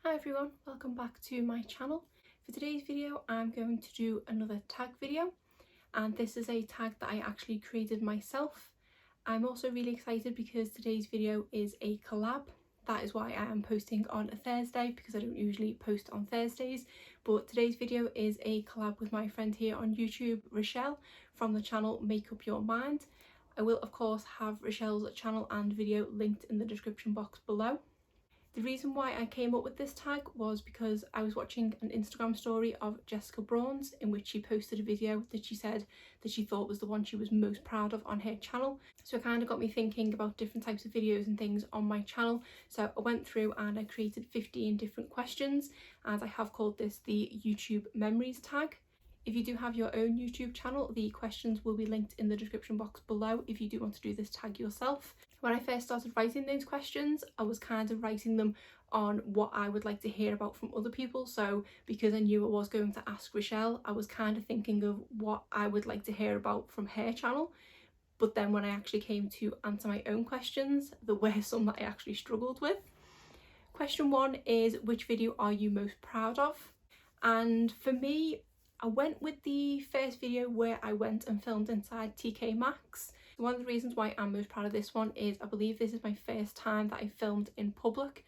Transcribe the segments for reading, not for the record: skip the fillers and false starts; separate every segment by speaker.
Speaker 1: Hi everyone, welcome back to my channel. For today's video I'm going to do another tag video, and this is a tag that I actually created myself. I'm also really excited because today's video is a collab. That is why I am posting on a Thursday, because I don't usually post on Thursdays, but today's video is a collab with my friend here on YouTube, Chelle, from the channel Make Up Your Mind. I will of course have Chelle's channel and video linked in the description box below. The reason why I came up with this tag was because I was watching an Instagram story of Jessica Braun's in which she posted a video that she said that she thought was the one she was most proud of on her channel. So it kind of got me thinking about different types of videos and things on my channel. So I went through and I created 15 different questions, and I have called this the YouTube Memories tag. If you do have your own YouTube channel, the questions will be linked in the description box below if you do want to do this tag yourself. When I first started writing those questions, I was kind of writing them on what I would like to hear about from other people. So because I knew I was going to ask Chelle, I was kind of thinking of what I would like to hear about from her channel. But then when I actually came to answer my own questions, there were some that I actually struggled with. Question 1 is, which video are you most proud of? And for me, I went with the first video where I went and filmed inside TK Maxx. One of the reasons why I'm most proud of this one is I believe this is my first time that I filmed in public,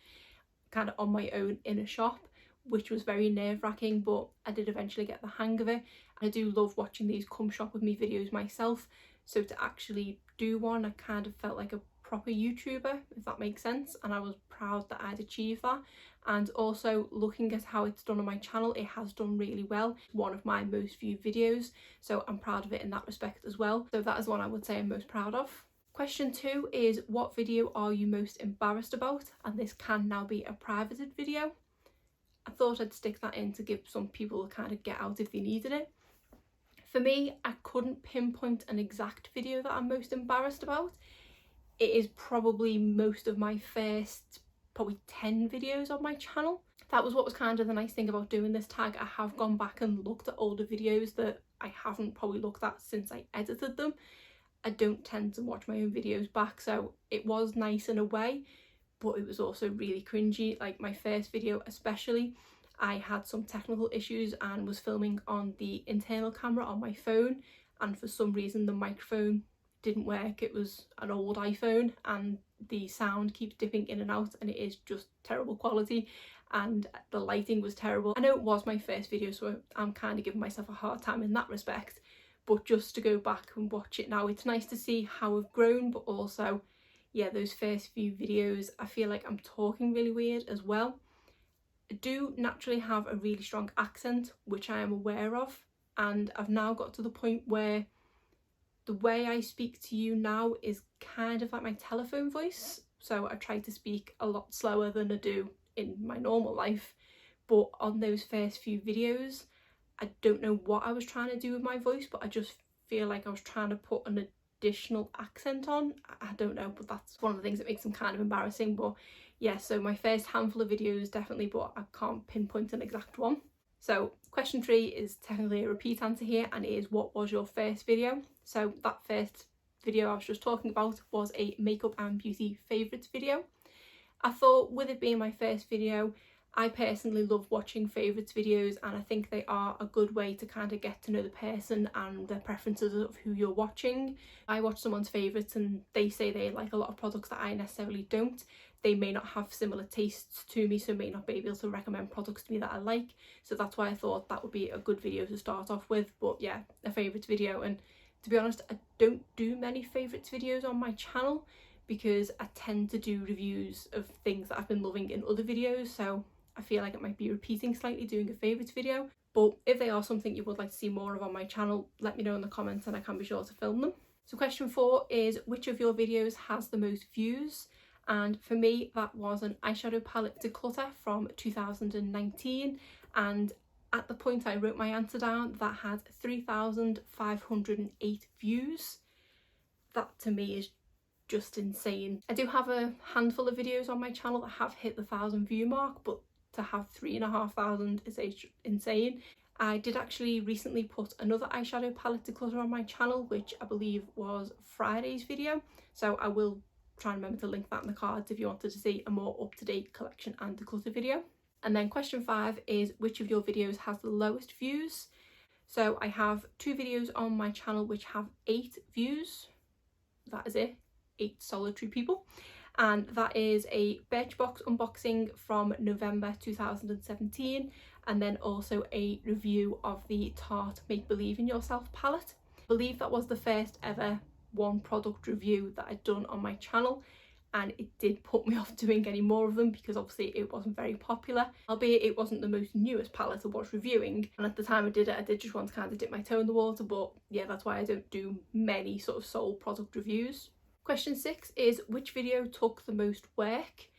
Speaker 1: kind of on my own in a shop, which was very nerve-wracking, but I did eventually get the hang of it. I do love watching these come shop with me videos myself, so to actually do one, I kind of felt like a proper YouTuber, if that makes sense, and I was proud that I'd achieved that. And also looking at how it's done on my channel, it has done really well. One of my most viewed videos, so I'm proud of it in that respect as well. So that is one I would say I'm most proud of. Question 2 is, what video are you most embarrassed about? And this can now be a privated video. I thought I'd stick that in to give some people a kind of get out if they needed it. For me, I couldn't pinpoint an exact video that I'm most embarrassed about. It is probably most of my first probably 10 videos on my channel. That was what was kind of the nice thing about doing this tag. I have gone back and looked at older videos that I haven't probably looked at since I edited them. I don't tend to watch my own videos back, so it was nice in a way, but it was also really cringy. Like my first video especially, I had some technical issues and was filming on the internal camera on my phone, and for some reason the microphone didn't work. It was an old iPhone and the sound keeps dipping in and out, and it is just terrible quality, and the lighting was terrible. I know it was my first video, so I'm kind of giving myself a hard time in that respect, but just to go back and watch it now, it's nice to see how I've grown. But also, yeah, those first few videos, I feel like I'm talking really weird as well. I do naturally have a really strong accent, which I am aware of, and I've now got to the point where the way I speak to you now is kind of like my telephone voice. So I try to speak a lot slower than I do in my normal life. But on those first few videos, I don't know what I was trying to do with my voice, but I just feel like I was trying to put an additional accent on. I don't know, but that's one of the things that makes them kind of embarrassing. But yeah, so my first handful of videos definitely, but I can't pinpoint an exact one. So question 3 is technically a repeat answer here, and it is, what was your first video? So that first video I was just talking about was a makeup and beauty favourites video. I thought, with it being my first video, I personally love watching favourites videos, and I think they are a good way to kind of get to know the person and their preferences of who you're watching. I watch someone's favourites and they say they like a lot of products that I necessarily don't. They may not have similar tastes to me, so may not be able to recommend products to me that I like. So that's why I thought that would be a good video to start off with. But yeah, a favourites video. And to be honest, I don't do many favourites videos on my channel because I tend to do reviews of things that I've been loving in other videos. So I feel like it might be repeating slightly doing a favourites video. But if they are something you would like to see more of on my channel, let me know in the comments and I can be sure to film them. So question 4 is, which of your videos has the most views? And for me, that was an eyeshadow palette declutter from 2019. And at the point I wrote my answer down, that had 3,508 views. That to me is just insane. I do have a handful of videos on my channel that have hit the 1,000 view mark, but to have 3,500 is insane. I did actually recently put another eyeshadow palette declutter on my channel, which I believe was Friday's video, so I will try and remember to link that in the cards if you wanted to see a more up-to-date collection and declutter video. And then question 5 is which of your videos has the lowest views? So I have 2 videos on my channel which have 8 views. That is it, 8 solitary people. And that is a Birchbox unboxing from November 2017, and then also a review of the Tarte Make Believe in Yourself palette. I believe that was the first ever one product review that I'd done on my channel, and it did put me off doing any more of them because obviously it wasn't very popular, albeit it wasn't the most newest palette I was reviewing, and at the time I did just want to kind of dip my toe in the water. But yeah, that's why I don't do many sole product reviews. Question 6 is which video took the most work?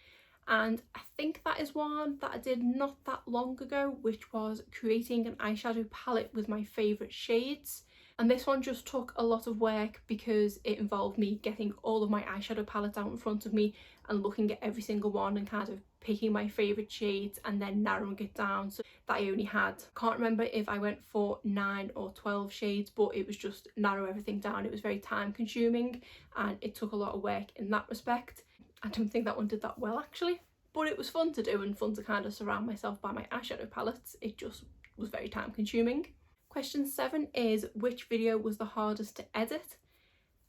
Speaker 1: And I think that is one that I did not that long ago, which was creating an eyeshadow palette with my favourite shades. And this one just took a lot of work because it involved me getting all of my eyeshadow palettes out in front of me and looking at every single one and kind of picking my favourite shades and then narrowing it down so that I only had, can't remember if I went for 9 or 12 shades, but it was just narrow everything down. It was very time consuming and it took a lot of work in that respect. I don't think that one did that well actually, but it was fun to do and fun to kind of surround myself by my eyeshadow palettes. It just was very time consuming. Question 7 is which video was the hardest to edit?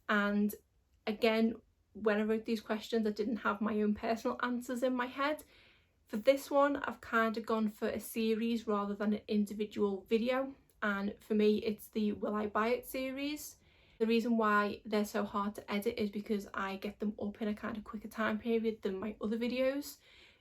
Speaker 1: And again, when I wrote these questions, I didn't have my own personal answers in my head. For this one, I've kind of gone for a series rather than an individual video. And for me, it's the Will I Buy It series. The reason why they're so hard to edit is because I get them up in a kind of quicker time period than my other videos.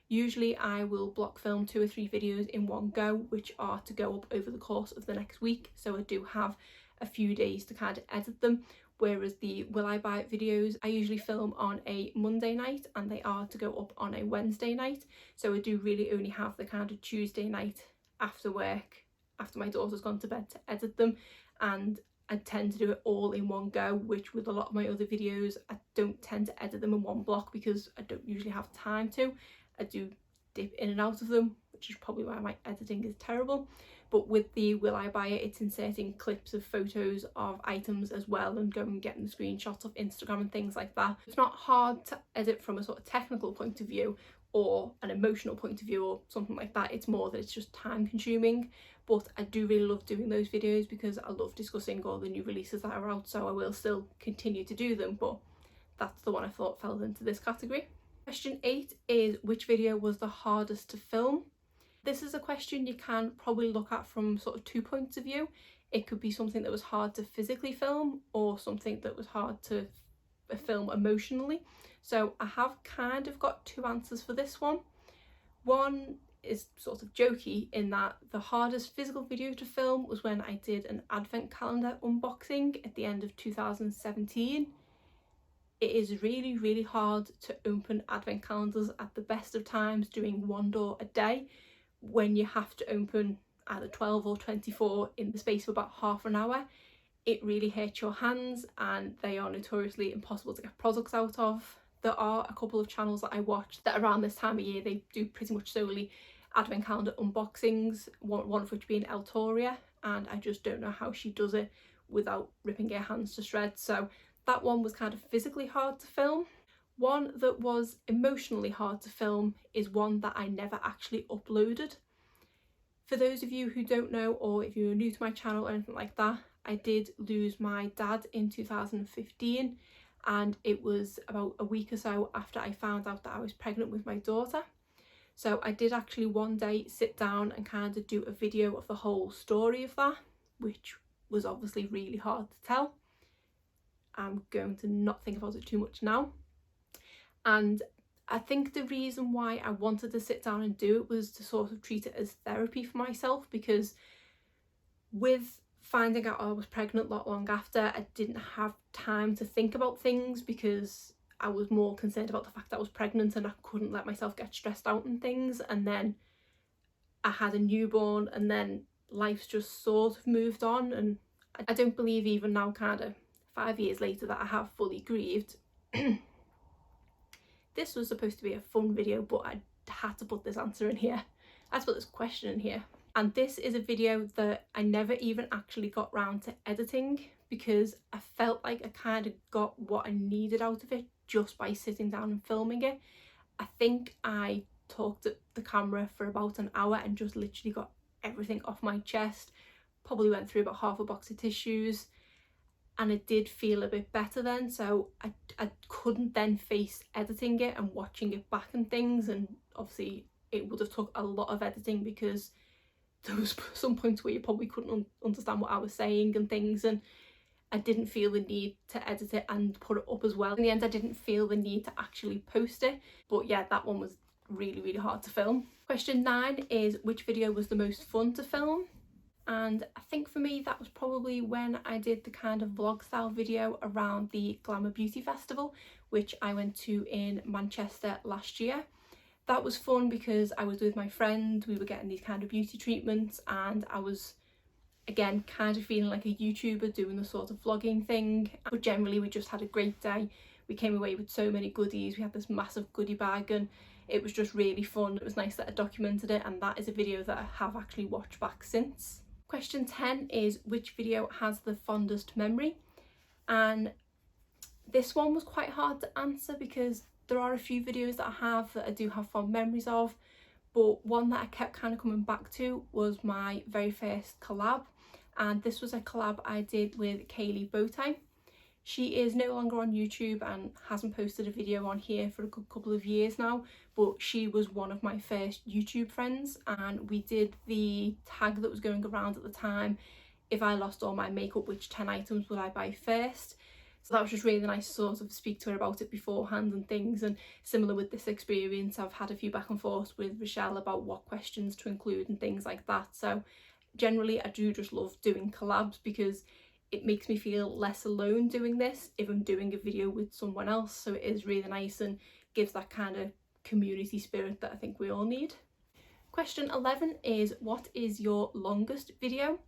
Speaker 1: Usually I will block film 2 or 3 videos in one go, which are to go up over the course of the next week. So I do have a few days to kind of edit them. Whereas the Will I Buy It videos, I usually film on a Monday night and they are to go up on a Wednesday night. So I do really only have the kind of Tuesday night after work, after my daughter's gone to bed, to edit them. And I tend to do it all in one go, which with a lot of my other videos, I don't tend to edit them in one block because I don't usually have time to. I do dip in and out of them, which is probably why my editing is terrible. But with the Will I Buy It, it's inserting clips of photos of items as well and going and getting the screenshots of Instagram and things like that. It's not hard to edit from a sort of technical point of view or an emotional point of view or something like that. It's more that it's just time consuming. But I do really love doing those videos because I love discussing all the new releases that are out, so I will still continue to do them, but that's the one I thought fell into this category. Question 8 is which video was the hardest to film? This is a question you can probably look at from sort of 2 points of view. It could be something that was hard to physically film or something that was hard to film emotionally. So I have kind of got 2 answers for this one. One is sort of jokey in that the hardest physical video to film was when I did an advent calendar unboxing at the end of 2017. It is really, really hard to open advent calendars at the best of times doing 1 door a day when you have to open either 12 or 24 in the space of about half an hour. It really hurts your hands and they are notoriously impossible to get products out of. There are a couple of channels that I watch that around this time of year, they do pretty much solely advent calendar unboxings, one of which being Eltoria, and I just don't know how she does it without ripping her hands to shreds. So that one was kind of physically hard to film. One that was emotionally hard to film is one that I never actually uploaded. For those of you who don't know, or if you're new to my channel or anything like that, I did lose my dad in 2015, and it was about a week or so after I found out that I was pregnant with my daughter. So I did actually one day sit down and kind of do a video of the whole story of that, which was obviously really hard to tell. I'm going to not think about it too much now. And I think the reason why I wanted to sit down and do it was to sort of treat it as therapy for myself, because with finding out I was pregnant not long after, I didn't have time to think about things because I was more concerned about the fact that I was pregnant and I couldn't let myself get stressed out and things. And then I had a newborn and then life's just sort of moved on, and I don't believe even now, kind of 5 years later, that I have fully grieved. This was supposed to be a fun video, but I had to put this answer in here. I had to put this question in here. And this is a video that I never even actually got round to editing because I felt like I kind of got what I needed out of it just by sitting down and filming it. I think I talked at the camera for about an hour and just literally got everything off my chest. Probably went through about half a box of tissues, and it did feel a bit better then, so I couldn't then face editing it and watching it back and things, and obviously it would have took a lot of editing because there was some points where you probably couldn't understand what I was saying and things, and I didn't feel the need to edit it and put it up as well. In the end, I didn't feel the need to actually post it, but yeah, that one was really hard to film. Question 9 is which video was the most fun to film? And I think for me that was probably when I did the kind of vlog style video around the Glamour Beauty Festival, which I went to in Manchester last year. That was fun because I was with my friend, we were getting these kind of beauty treatments, and I was again kind of feeling like a YouTuber doing the sort of vlogging thing. But generally we just had a great day. We came away with so many goodies. We had this massive goodie bag and it was just really fun. It was nice that I documented it, and that is a video that I have actually watched back since. Question 10 is which video has the fondest memory? And this one was quite hard to answer because there are a few videos that I have that I do have fond memories of, but one that I kept kind of coming back to was my very first collab, and this was a collab I did with Kaylee Bowtie. She is no longer on YouTube and hasn't posted a video on here for a good couple of years now, but she was one of my first YouTube friends, and we did the tag that was going around at the time: if I lost all my makeup, which 10 items would I buy first? So that was just really nice to sort of speak to her about it beforehand and things. And similar with this experience, I've had a few back and forth with Chelle about what questions to include and things like that. So generally I do just love doing collabs because it makes me feel less alone doing this if I'm doing a video with someone else. So it is really nice and gives that kind of community spirit that I think we all need. Question 11 is what is your longest video?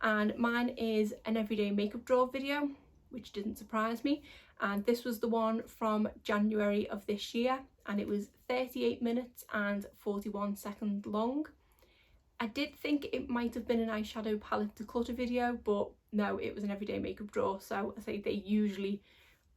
Speaker 1: And mine is an everyday makeup draw video, which didn't surprise me, and this was the one from January of this year, and it was 38 minutes and 41 seconds long. I did think it might have been an eyeshadow palette declutter video, but no, it was an everyday makeup draw, so I say they usually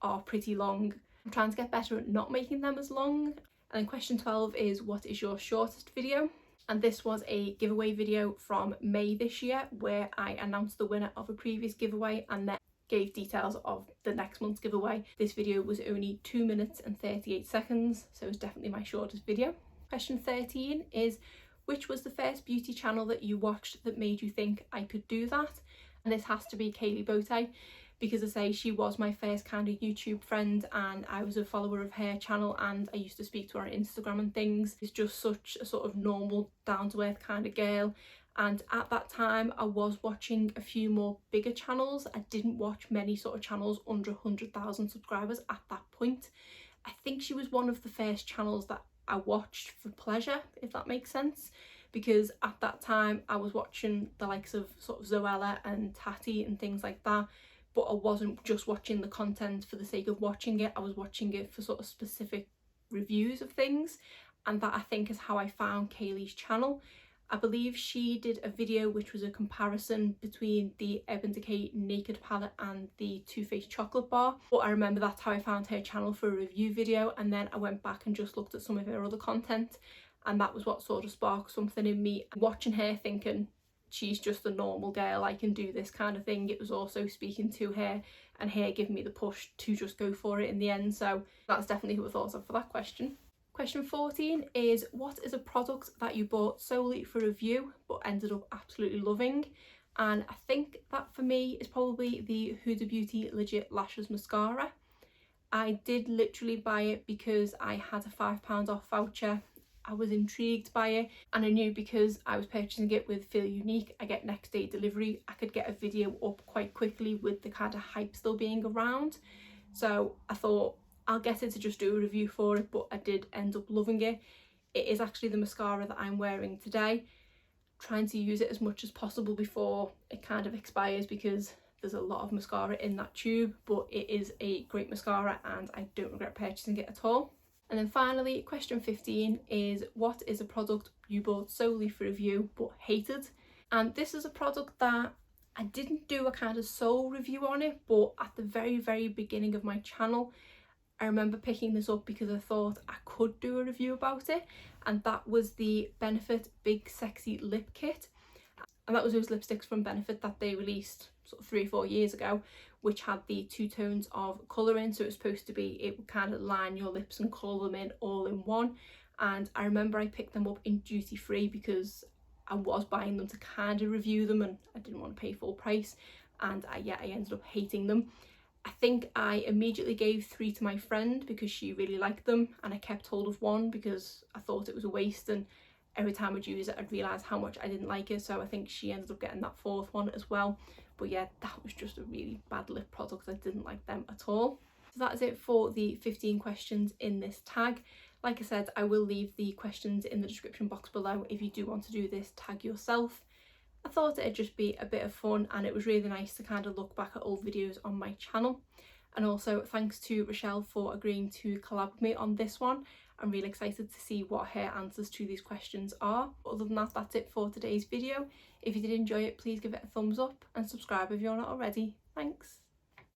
Speaker 1: are pretty long. I'm trying to get better at not making them as long. And then question 12 is what is your shortest video? And this was a giveaway video from May this year where I announced the winner of a previous giveaway and then gave details of the next month's giveaway. This video was only 2 minutes and 38 seconds, so it's definitely my shortest video. Question 13 is which was the first beauty channel that you watched that made you think I could do that? And this has to be Kaylee Bowtie, because I say she was my first kind of YouTube friend and I was a follower of her channel and I used to speak to her on Instagram and things. She's just such a sort of normal, down-to-earth kind of girl. And at that time I was watching a few more bigger channels. I didn't watch many sort of channels under 100,000 subscribers at that point. I think she was one of the first channels that I watched for pleasure, if that makes sense, because at that time I was watching the likes of sort of Zoella and Tati and things like that, but I wasn't just watching the content for the sake of watching it. I was watching it for sort of specific reviews of things, and that I think is how I found Kaylee's channel. I believe she did a video which was a comparison between the Urban Decay Naked palette and the Too Faced chocolate bar, but I remember that's how I found her channel for a review video, and then I went back and just looked at some of her other content, and that was what sort of sparked something in me. Watching her thinking she's just a normal girl, I can do this kind of thing. It was also speaking to her and her giving me the push to just go for it in the end, so that's definitely who I thought of for that question. Question 14 is what is a product that you bought solely for review but ended up absolutely loving? And I think that for me is probably the Huda Beauty Legit Lashes Mascara. I did literally buy it because I had a £5 off voucher. I was intrigued by it, and I knew because I was purchasing it with Feel Unique, I get next day delivery, I could get a video up quite quickly with the kind of hype still being around. So I thought I'll get it to just do a review for it, but I did end up loving it. It is actually the mascara that I'm wearing today. Trying to use it as much as possible before it kind of expires because there's a lot of mascara in that tube, but it is a great mascara and I don't regret purchasing it at all. And then finally, question 15 is what is a product you bought solely for review but hated? And this is a product that I didn't do a kind of sole review on it, but at the very beginning of my channel I remember picking this up because I thought I could do a review about it, and that was the Benefit Big Sexy Lip Kit. And that was those lipsticks from Benefit that they released sort of 3 or 4 years ago, which had the 2 tones of colour in. So it was supposed to be, it would kind of line your lips and colour them in all in one. And I remember I picked them up in duty free because I was buying them to kind of review them and I didn't want to pay full price. And I ended up hating them. I think I immediately gave 3 to my friend because she really liked them, and I kept hold of 1 because I thought it was a waste, and every time I'd use it I'd realise how much I didn't like it, so I think she ended up getting that 4th one as well. But yeah, that was just a really bad lip product. I didn't like them at all. So that is it for the 15 questions in this tag. Like I said, I will leave the questions in the description box below if you do want to do this tag yourself. I thought it'd just be a bit of fun, and it was really nice to kind of look back at old videos on my channel. And also thanks to Chelle for agreeing to collab with me on this one. I'm really excited to see what her answers to these questions are. But other than that, that's it for today's video. If you did enjoy it, please give it a thumbs up and subscribe if you're not already. Thanks.